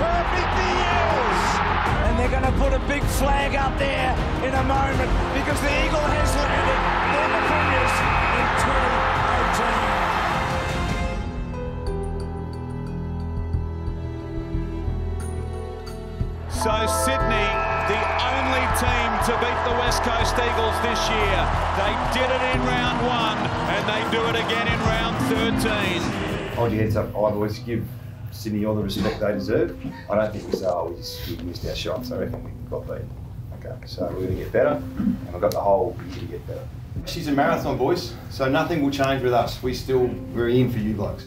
perfect the Eels. And they're going to put a big flag up there in a moment because the Eagle has landed. They're the premiers in 2018. So Sydney, the only team to beat the West Coast Eagles this year. They did it in round 1 and they do it again in round 13. Hold your heads up, I always give Sydney all the respect they deserve. I don't think we say, oh, we missed our shots. I reckon we got beaten. Okay, so we're going to get better, and we've got the whole year to get better. She's a marathon, boys, so nothing will change with us. We're in for you blokes.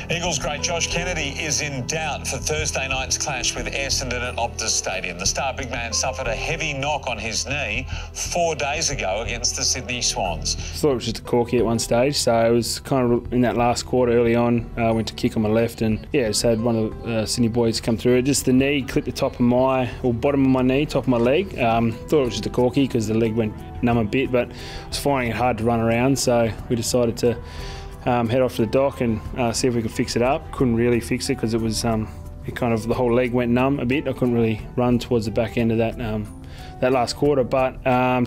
Eagles great Josh Kennedy is in doubt for Thursday night's clash with Essendon at Optus Stadium. The star big man suffered a heavy knock on his knee 4 days ago against the Sydney Swans. I thought it was just a corky at one stage, so it was kind of in that last quarter early on. I went to kick on my left and just had one of the Sydney boys come through. Just the knee clipped the top of bottom of my knee, top of my leg. Thought it was just a corky because the leg went numb a bit, but I was finding it hard to run around, so we decided to head off to the dock and see if we could fix it up. Couldn't really fix it because it was the whole leg went numb a bit. I couldn't really run towards the back end of that last quarter, but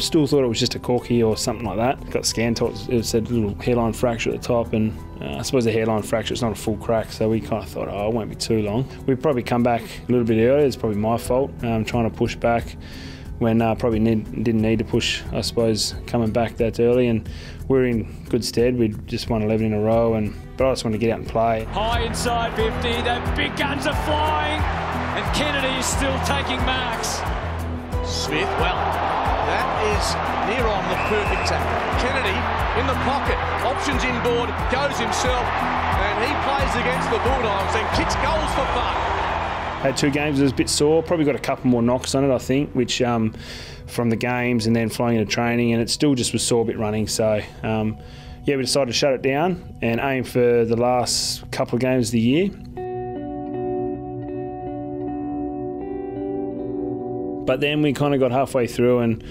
still thought it was just a corky or something like that. Got scanned, it said a little hairline fracture at the top, and I suppose a hairline fracture, it's not a full crack, so we kind of thought, oh, it won't be too long. We'd probably come back a little bit earlier. It's probably my fault, trying to push back when probably didn't need to push, I suppose, coming back that early, and we're in good stead. We just won 11 in a row, but I just want to get out and play. High inside 50, the big guns are flying, and Kennedy is still taking marks. Smith, well, that is near on the perfect tackle. Kennedy in the pocket, options inboard, goes himself, and he plays against the Bulldogs and kicks goals for fun. Had 2 games, it was a bit sore, probably got a couple more knocks on it, I think, which from the games and then flying into training, and it still just was sore a bit running, so we decided to shut it down and aim for the last couple of games of the year. But then we kind of got halfway through and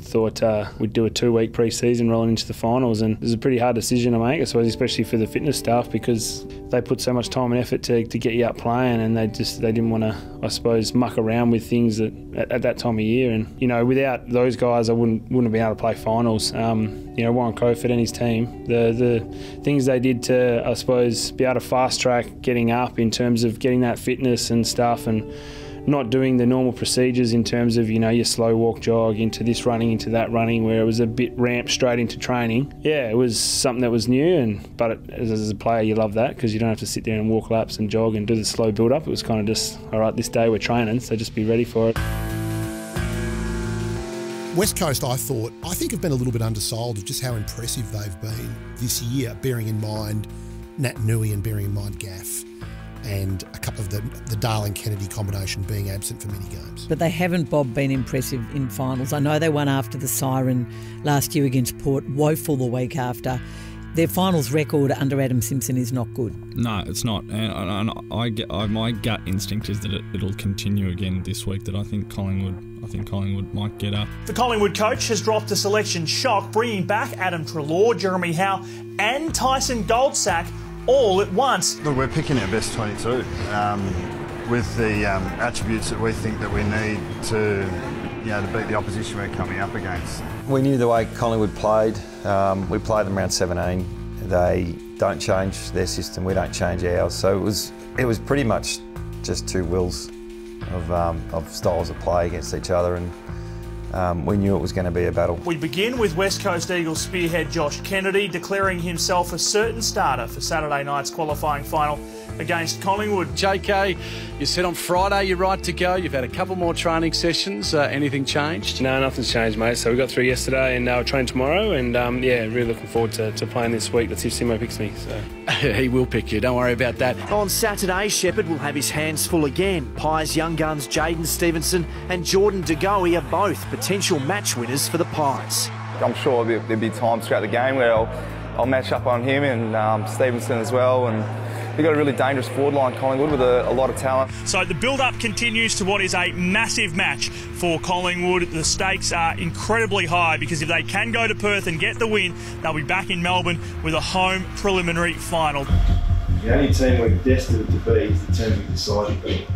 thought we'd do a 2-week pre-season rolling into the finals, and it was a pretty hard decision to make, I suppose, especially for the fitness staff, because they put so much time and effort to get you out playing, and they didn't want to, I suppose, muck around with things at that time of year. And without those guys, I wouldn't have been able to play finals. Warren Crowfoot and his team, the things they did to, I suppose, be able to fast track getting up in terms of getting that fitness and stuff, and not doing the normal procedures in terms of, your slow walk jog into this running, into that running, where it was a bit ramped straight into training. Yeah, it was something that was new, but as a player you love that because you don't have to sit there and walk laps and jog and do the slow build up. It was kind of just, all right, this day we're training, so just be ready for it. West Coast, I think have been a little bit undersold of just how impressive they've been this year, bearing in mind Nat Nui and bearing in mind Gaff, and a couple of the Darling-Kennedy combination being absent for many games. But they haven't, Bob, been impressive in finals. I know they won after the siren last year against Port, woeful the week after. Their finals record under Adam Simpson is not good. No, it's not. And my gut instinct is that it'll continue again this week, that I think Collingwood might get up. The Collingwood coach has dropped a selection shock, bringing back Adam Treloar, Jeremy Howe and Tyson Goldsack all at once. Look, we're picking our best 22 with the attributes that we think that we need to beat the opposition we're coming up against. We knew the way Collingwood played. We played them around 17. They don't change their system, we don't change ours. So it was pretty much just 2 wills of styles of play against each other, and we knew it was going to be a battle. We begin with West Coast Eagles spearhead Josh Kennedy declaring himself a certain starter for Saturday night's qualifying final against Collingwood. JK, you said on Friday you're right to go. You've had a couple more training sessions. Anything changed? No, nothing's changed, mate. So we got through yesterday and we're training tomorrow, and really looking forward to playing this week. Let's see if Simo picks me. So. He will pick you, don't worry about that. On Saturday, Sheppard will have his hands full again. Pies young guns Jaden Stevenson and Jordan De Goey are both potential match winners for the Pies. I'm sure there'll be times throughout the game where I'll match up on him and Stevenson as well, and we've got a really dangerous forward line, Collingwood, with a lot of talent. So the build-up continues to what is a massive match for Collingwood. The stakes are incredibly high because if they can go to Perth and get the win, they'll be back in Melbourne with a home preliminary final. The only team we're destined to beat is the team we decide to beat.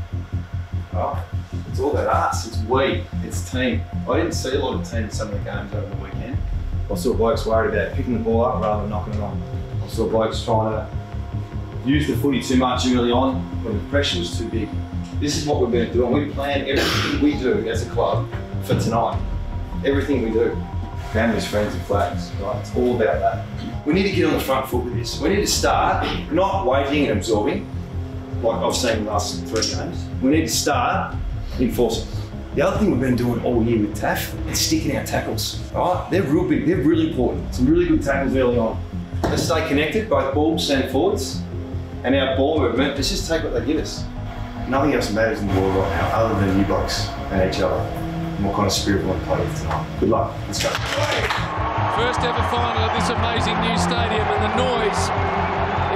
Oh, it's all about us. It's we. It's team. I didn't see a lot of team in some of the games over the weekend. I saw blokes worried about picking the ball up rather than knocking it on. I saw blokes trying to use the footy too much early on when the pressure was too big. This is what we're going to do, and we plan everything we do as a club for tonight. Everything we do. Families, friends and flags, right? It's all about that. We need to get on the front foot with this. We need to start not waiting and absorbing, like I've seen in the last 3 games. We need to start enforcing. The other thing we've been doing all year with TAF is sticking our tackles, right? They're real big, they're really important. Some really good tackles early on. Let's stay connected, both balls and forwards, and our ball movement, let's just take what they give us. Nothing else matters in the world right now other than you blokes and each other. And what kind of spirit we want to play with tonight. Good luck, let's go. First ever final at this amazing new stadium, and the noise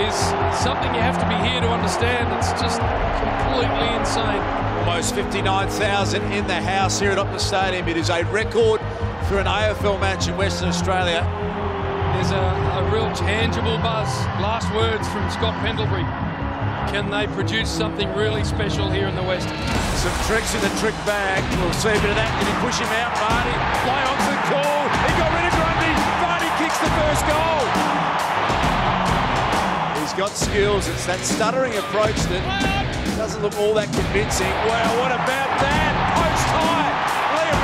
is something you have to be here to understand. It's just completely insane. Almost 59,000 in the house here at Optus Stadium. It is a record for an AFL match in Western Australia. There's a real tangible buzz. Last words from Scott Pendlebury. Can they produce something really special here in the West? Some tricks in the trick bag. We'll see a bit of that. Did he push him out? Vardy fly on to the call. He got rid of Grundy. Vardy kicks the first goal. He's got skills. It's that stuttering approach that doesn't look all that convincing. Wow, what about that? Post high. Liam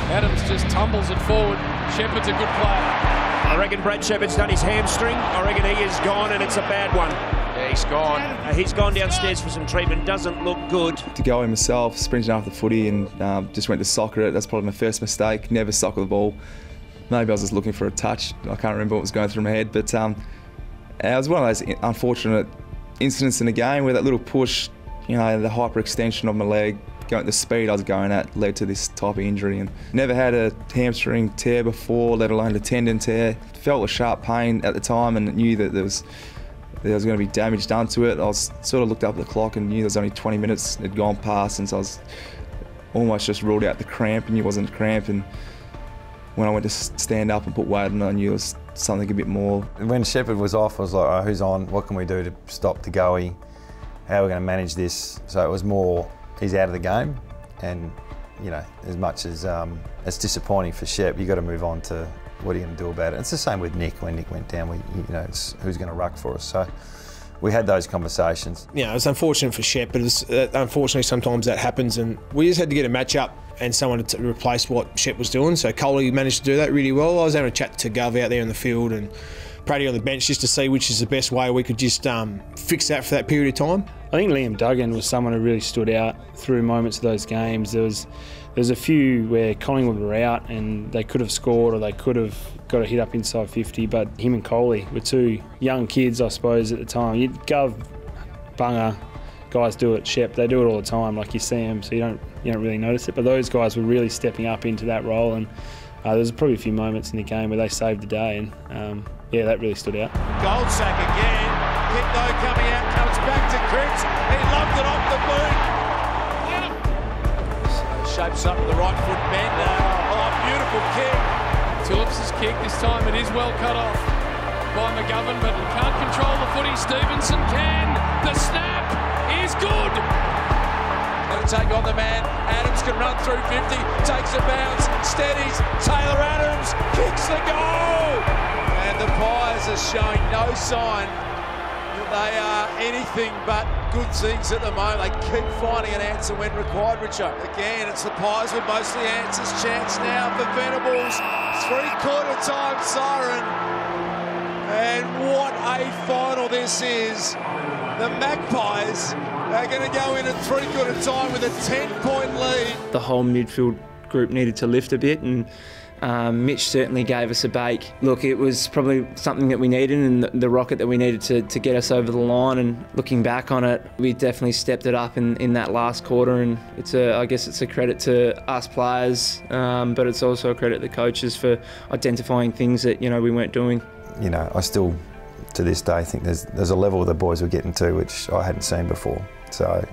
Ryan. Adams just tumbles it forward. Sheppard's a good player. I reckon Brad Sheppard's done his hamstring. I reckon he is gone, and it's a bad one. Yeah, he's gone. He's gone downstairs for some treatment. Doesn't look good. To go in myself, sprinting after the footy, and just went to soccer it. That's probably my first mistake. Never soccer the ball. Maybe I was just looking for a touch. I can't remember what was going through my head, but it was one of those unfortunate incidents in the game where that little push, you know, the hyperextension of my leg, the speed I was going at led to this type of injury. And never had a hamstring tear before, let alone a tendon tear. Felt a sharp pain at the time and knew that there was going to be damage done to it. I was sort of looked up at the clock and knew there was only 20 minutes had gone past, and so I was almost just ruled out the cramp, and knew it wasn't a cramp. And when I went to stand up and put weight on, I knew it was something a bit more. When Sheppard was off, I was like, oh, who's on? What can we do to stop Degoe? How are we going to manage this? So it was more, he's out of the game, and you know, as much as it's disappointing for Shep, you've got to move on to what are you going to do about it. It's the same with Nick. When Nick went down, it's who's going to ruck for us. So we had those conversations. Yeah, it's unfortunate for Shep, but unfortunately sometimes that happens, and we just had to get a match up and someone to replace what Shep was doing. So Coley managed to do that really well. I was having a chat to Gov out there in the field and Praddy on the bench just to see which is the best way we could just fix that for that period of time. I think Liam Duggan was someone who really stood out through moments of those games. There was a few where Collingwood were out and they could have scored or they could have got a hit up inside 50, but him and Coley were two young kids, I suppose, at the time. You'd Gov, Bunga, guys do it, Shep, they do it all the time, like you see them, so you don't really notice it, but those guys were really stepping up into that role, and there was probably a few moments in the game where they saved the day, and yeah, that really stood out. Goldsack again, Hipno coming out, comes back to Cripps, he loved it off the boot. Shapes up with the right foot bend, beautiful kick. Phillips' kick, this time it is well cut off by McGovern, but he can't control the footy. Stevenson can. The snap is good. Going to take on the man. Adams can run through 50, takes a bounce, steadies. Taylor Adams kicks the goal. And the Pies are showing no sign that they are anything but good things at the moment. They keep finding an answer when required, Richo. Again, it's the Pies with most of the answers. Chance now for Venables. 3/4 time siren. And what a final this is. The Magpies are going to go in at 3/4 time with a 10-point lead. The whole midfield group needed to lift a bit, and Mitch certainly gave us a bake. Look, it was probably something that we needed, and the rocket that we needed to get us over the line. And looking back on it, we definitely stepped it up in that last quarter, and I guess it's a credit to us players, but it's also a credit to the coaches for identifying things that we weren't doing. You know, I still, to this day, think there's a level the boys were getting to which I hadn't seen before. So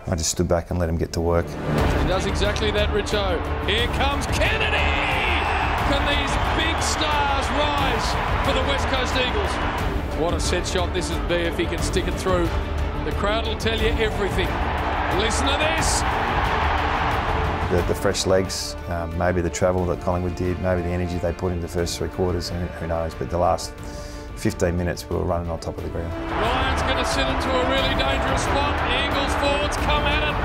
I just stood back and let him get to work. He does exactly that, Richo. Here comes Kennedy! Can these big stars rise for the West Coast Eagles? What a set shot this would be if he can stick it through. The crowd will tell you everything. Listen to this. The fresh legs, maybe the travel that Collingwood did, maybe the energy they put into the first 3 quarters, who knows. But the last 15 minutes we were running on top of the ground. Ryan's going to sit into a really dangerous spot. The Eagles forwards come at it.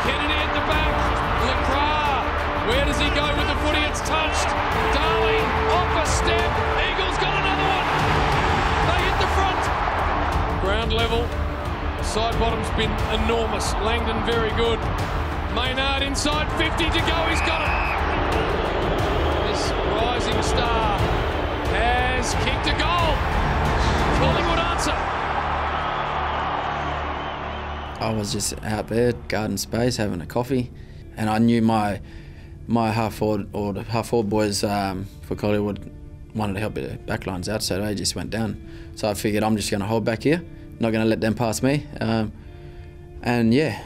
Kennedy at the back. LeCras. Where does he go with the footy? It's touched. Darling off a step. Eagles got another one. They hit the front. Ground level. Side bottom's been enormous. Langdon very good. Maynard inside, 50 to go, he's got it. This rising star has kicked a goal. Collingwood answer. I was just out there, garden space, having a coffee, and I knew my half forward or the half forward boys for Collingwood wanted to help the backlines out, so they just went down. So I figured I'm just going to hold back here, not going to let them pass me, and yeah.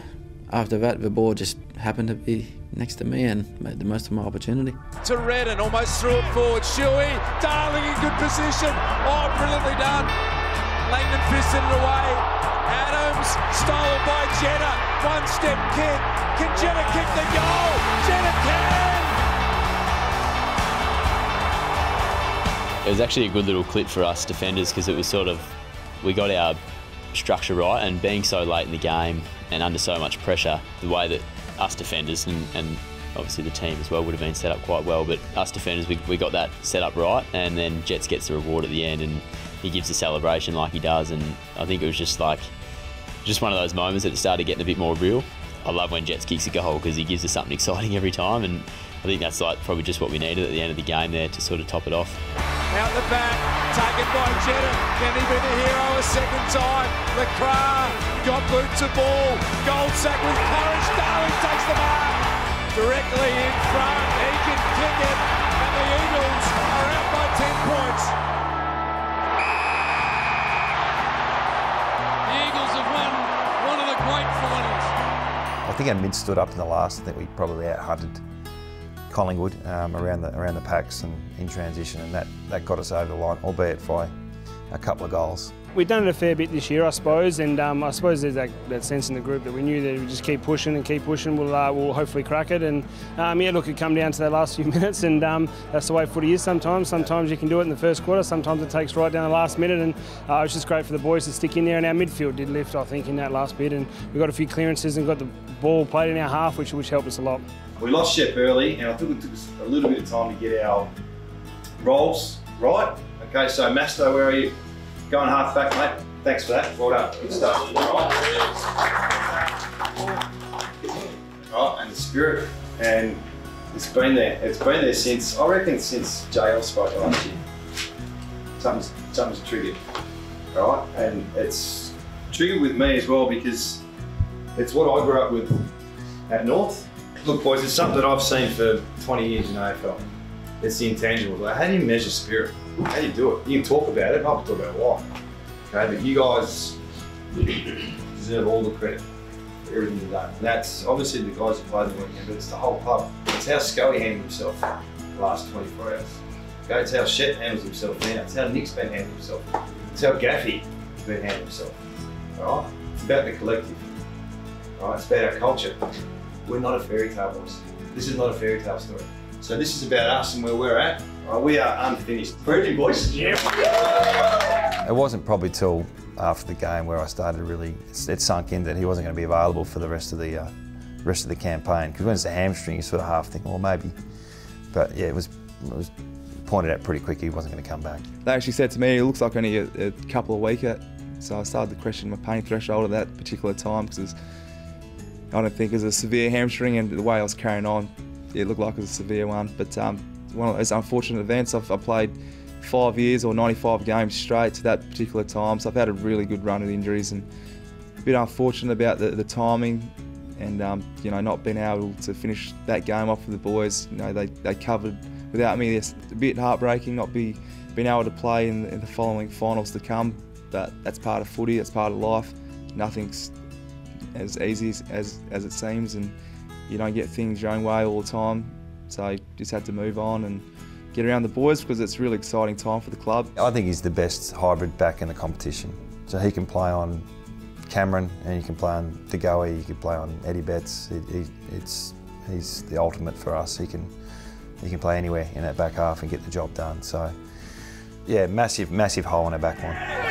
After that, the ball just happened to be next to me and made the most of my opportunity. To Redden, almost threw it forward. Shuey, Darling in good position. Oh, brilliantly done. Langdon fisted it away. Adams, stolen by Jenner. One-step kick. Can Jenner kick the goal? Jenner can! It was actually a good little clip for us defenders because it was sort of, we got our structure right, and being so late in the game and under so much pressure, the way that us defenders and obviously the team as well would have been set up quite well, but us defenders, we got that set up right, and then Jets gets the reward at the end and he gives a celebration like he does, and I think it was just one of those moments that it started getting a bit more real. I love when Jets kicks a goal because he gives us something exciting every time, and I think that's probably just what we needed at the end of the game there to sort of top it off. Out the back, taken by Jenner. Can he be the hero a second time? LeCras got boot to ball. Goldsack with courage. Darling takes the mark. Directly in front. He can kick it. And the Eagles are out by 10 points. The Eagles have won one of the great finals. I think our mid stood up in the last. I think we probably out-hunted Collingwood around the packs and in transition, and that got us over the line, albeit by a couple of goals. We've done it a fair bit this year, I suppose, and I suppose there's that sense in the group that we knew that if we just keep pushing, we'll hopefully crack it. And yeah, look, it come down to the last few minutes, and that's the way footy is sometimes. Sometimes you can do it in the first quarter, sometimes it takes right down the last minute, and it was just great for the boys to stick in there, and our midfield did lift, I think, in that last bit, and we got a few clearances and got the ball played in our half, which helped us a lot. We lost Shep early, and I think it took us a little bit of time to get our roles right. Okay, so Masto, where are you? Going half back, mate. Thanks for that. Well done. Good stuff. Right, and the spirit, and it's been there. It's been there since, I reckon, since JL spoke last year. Something's triggered, right? And it's triggered with me as well because it's what I grew up with at North. Look, boys, it's something that I've seen for 20 years in AFL. It's the intangibles. Like, how do you measure spirit? How do you do it? You can talk about it, not talk about why. Okay, but you guys deserve all the credit for everything you've done. And that's obviously the guys who play the weekend, but it's the whole club. It's how Scully handled himself the last 24 hours. Okay, it's how Shet handles himself now. It's how Nick's been handling himself. It's how Gaffy's been handling himself. All right? It's about the collective. All right? It's about our culture. We're not a fairy tale, boys. This is not a fairy tale story. So this is about us and where we're at. Right, we are unfinished. Brilliant, boys. Yeah. It wasn't probably till after the game where I started to really, it sunk in that he wasn't going to be available for the rest of the campaign. Because when it's a hamstring, you sort of half think, well, maybe. But yeah, it was pointed out pretty quickly he wasn't going to come back. They actually said to me, it looks like only a couple of weeks out. So I started to question my pain threshold at that particular time because I don't think it was a severe hamstring, and the way I was carrying on, it looked like it was a severe one. But one of those unfortunate events, I played 5 years or 95 games straight to that particular time, so I've had a really good run of injuries, and a bit unfortunate about the timing and you know, not being able to finish that game off with the boys. You know, they covered without me. It's a bit heartbreaking not being able to play in the following finals to come, but that's part of footy, that's part of life. Nothing's as easy as it seems, and you don't get things your own way all the time. So I just had to move on and get around the boys because it's a really exciting time for the club. I think he's the best hybrid back in the competition. So he can play on Cameron, and you can play on De Goey, you can play on Eddie Betts. He's the ultimate for us. He can play anywhere in that back half and get the job done. So, yeah, massive hole in our back line.